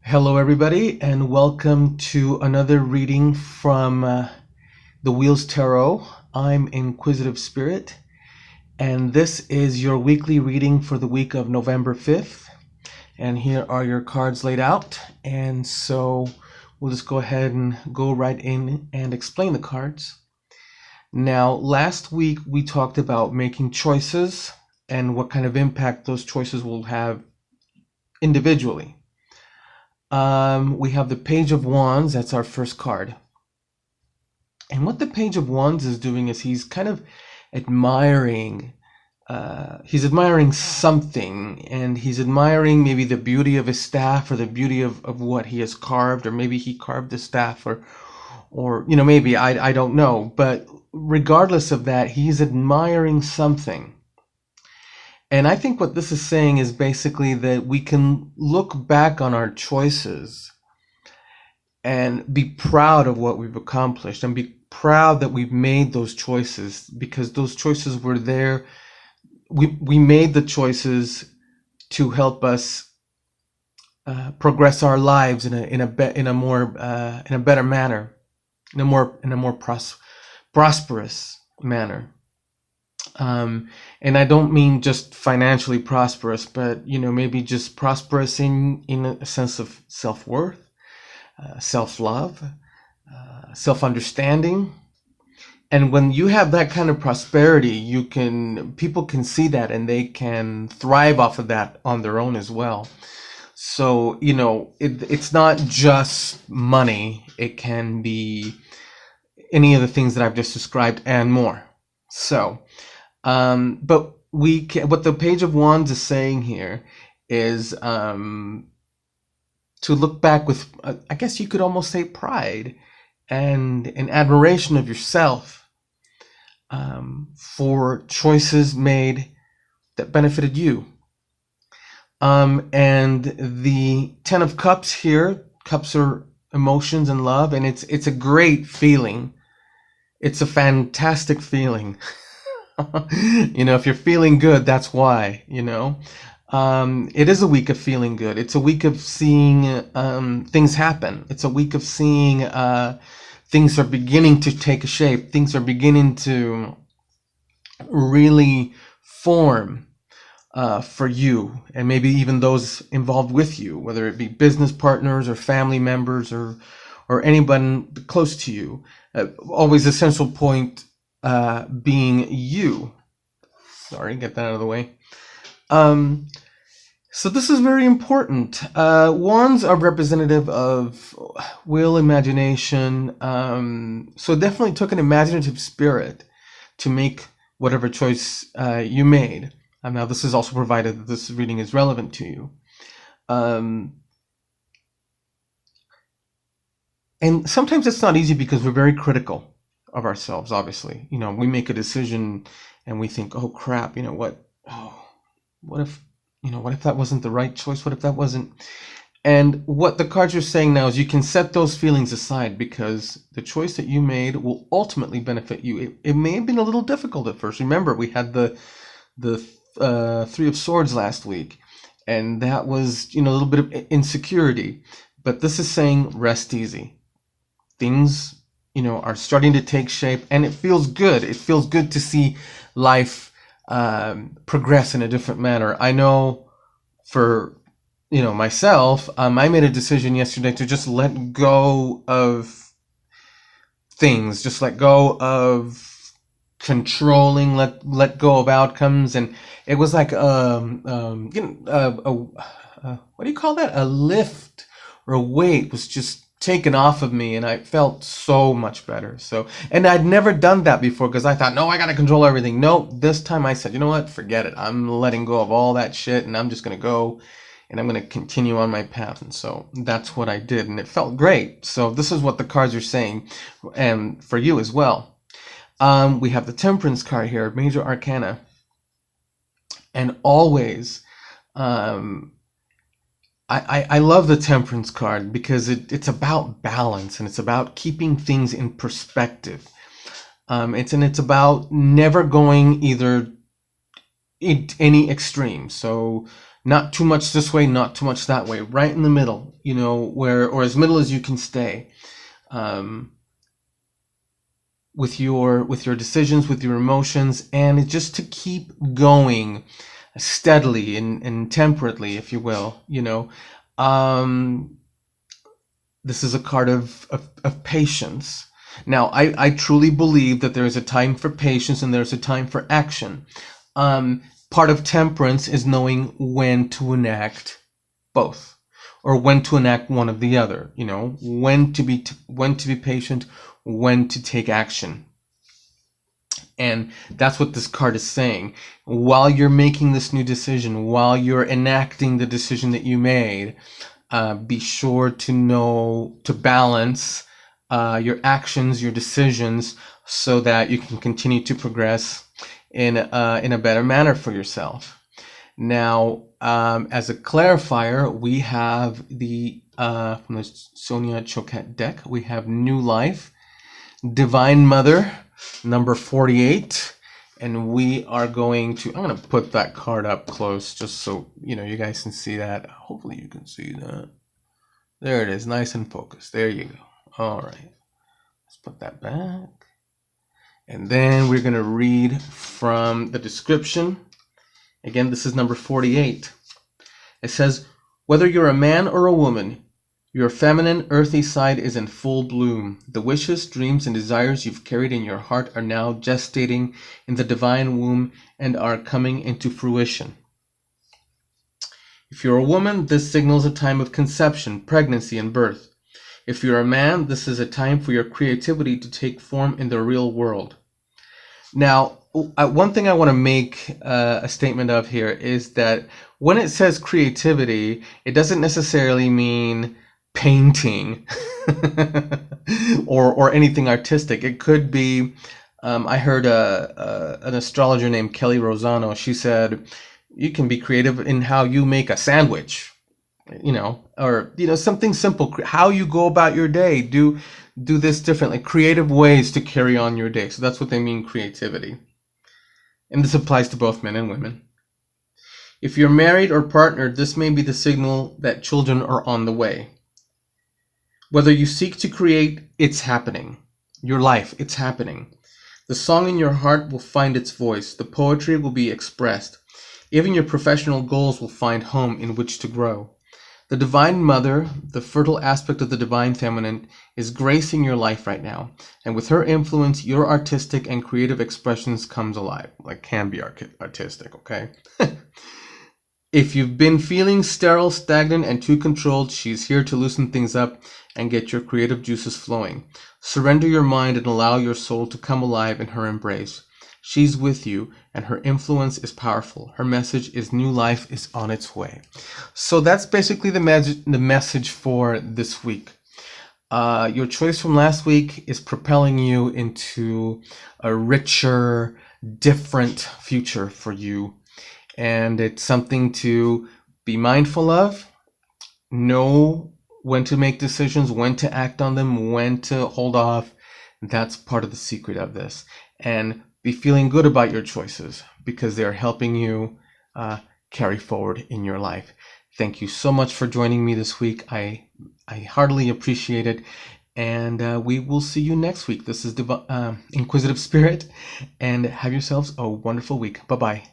Hello, everybody, and welcome to another reading from the Wheels Tarot. I'm Inquisitive Spirit, and this is your weekly reading for the week of November 5th. And here are your cards laid out. And so we'll just go ahead and go right in and explain the cards. Now, last week we talked about making choices and what kind of impact those choices will have individually. We have the Page of Wands. That's our first card. And what the Page of Wands is doing is he's kind of admiring, he's admiring something, and he's admiring maybe the beauty of his staff or the beauty of what he has carved, or maybe he carved the staff, or maybe, I don't know. But regardless of that, he's admiring something. And I think what this is saying is basically that we can look back on our choices and be proud of what we've accomplished and be proud that we've made those choices, because those choices were there. We made the choices to help us progress our lives in a better manner, in a more prosperous manner. And I don't mean just financially prosperous, but maybe just prosperous in a sense of self-worth, self-love, self-understanding. And when you have that kind of prosperity, people can see that and they can thrive off of that on their own as well. So, it's not just money. It can be any of the things that I've just described and more. So, but what the Page of Wands is saying here is to look back with, I guess you could almost say, pride and an admiration of yourself for choices made that benefited you. And the Ten of Cups here, cups are emotions and love, and it's a great feeling. It's a fantastic feeling. If you're feeling good, that's why. It is a week of feeling good. It's a week of seeing things happen. It's a week of seeing things are beginning to take a shape. Things are beginning to really form for you, and maybe even those involved with you, whether it be business partners or family members or anyone close to you. Always the central point being you. Sorry, get that out of the way. So this is very important. Wands are representative of will, imagination. So it definitely took an imaginative spirit to make whatever choice you made. Now, this is also provided that this reading is relevant to you. And sometimes it's not easy because we're very critical of ourselves, obviously. We make a decision and we think, oh crap, what if that wasn't the right choice? What if that wasn't? And what the cards are saying now is you can set those feelings aside, because the choice that you made will ultimately benefit you. It may have been a little difficult at first. Remember, we had the Three of Swords last week, and that was a little bit of insecurity. But this is saying rest easy. Things are starting to take shape, and it feels good. It feels good to see life progress in a different manner. I know for myself, I made a decision yesterday to just let go of things, just let go of controlling, let go of outcomes, and it was like what do you call that? A lift or a weight was just taken off of me, and I felt so much better. So, and I'd never done that before, because I thought, no, I gotta control everything. No, this time I said, you know what, forget it. I'm letting go of all that shit, and I'm just gonna go and I'm gonna continue on my path. And so that's what I did, and it felt great. So this is what the cards are saying, and for you as well. We have the Temperance card here, Major Arcana, and always I love the Temperance card because it's about balance, and it's about keeping things in perspective. It's about never going either in any extreme. So Not too much this way, not too much that way. Right in the middle, or as middle as you can stay. With your decisions, with your emotions, and it's just to keep going steadily and temperately, if you will. This is a card of patience. Now, I truly believe that there is a time for patience and there's a time for action. Part of temperance is knowing when to enact both, or when to enact one of the other. When to be patient, when to take action. And that's what this card is saying. While you're making this new decision, while you're enacting the decision that you made, be sure to know to balance your actions, your decisions, so that you can continue to progress in a better manner for yourself. Now, as a clarifier, we have from the Sonia Choquette deck, we have New Life, Divine Mother, number 48, and we are going to, I'm going to put that card up close just so you guys can see that. Hopefully you can see that. There it is, nice and focused. There you go. All right, let's put that back, and then we're going to read from the description. Again, this is number 48. It says, whether you're a man or a woman, your feminine, earthy side is in full bloom. The wishes, dreams, and desires you've carried in your heart are now gestating in the divine womb and are coming into fruition. If you're a woman, this signals a time of conception, pregnancy, and birth. If you're a man, this is a time for your creativity to take form in the real world. Now, one thing I want to make a statement of here is that when it says creativity, it doesn't necessarily mean painting or anything artistic. It could be, I heard an astrologer named Kelly Rosano. She said, you can be creative in how you make a sandwich, or something simple. How you go about your day, do this differently. Creative ways to carry on your day. So that's what they mean, creativity. And this applies to both men and women. If you're married or partnered, this may be the signal that children are on the way. Whether you seek to create, it's happening. Your life, it's happening. The song in your heart will find its voice. The poetry will be expressed. Even your professional goals will find home in which to grow. The Divine Mother, the fertile aspect of the Divine Feminine, is gracing your life right now. And with her influence, your artistic and creative expressions comes alive. Can be artistic, okay? If you've been feeling sterile, stagnant, and too controlled, she's here to loosen things up and get your creative juices flowing. Surrender your mind and allow your soul to come alive in her embrace. She's with you, and her influence is powerful. Her message is new life is on its way. So that's basically the message for this week. Your choice from last week is propelling you into a richer, different future for you. And it's something to be mindful of. Know when to make decisions, when to act on them, when to hold off. That's part of the secret of this. And be feeling good about your choices because they're helping you carry forward in your life. Thank you so much for joining me this week. I heartily appreciate it. And we will see you next week. This is Inquisitive Spirit. And have yourselves a wonderful week. Bye-bye.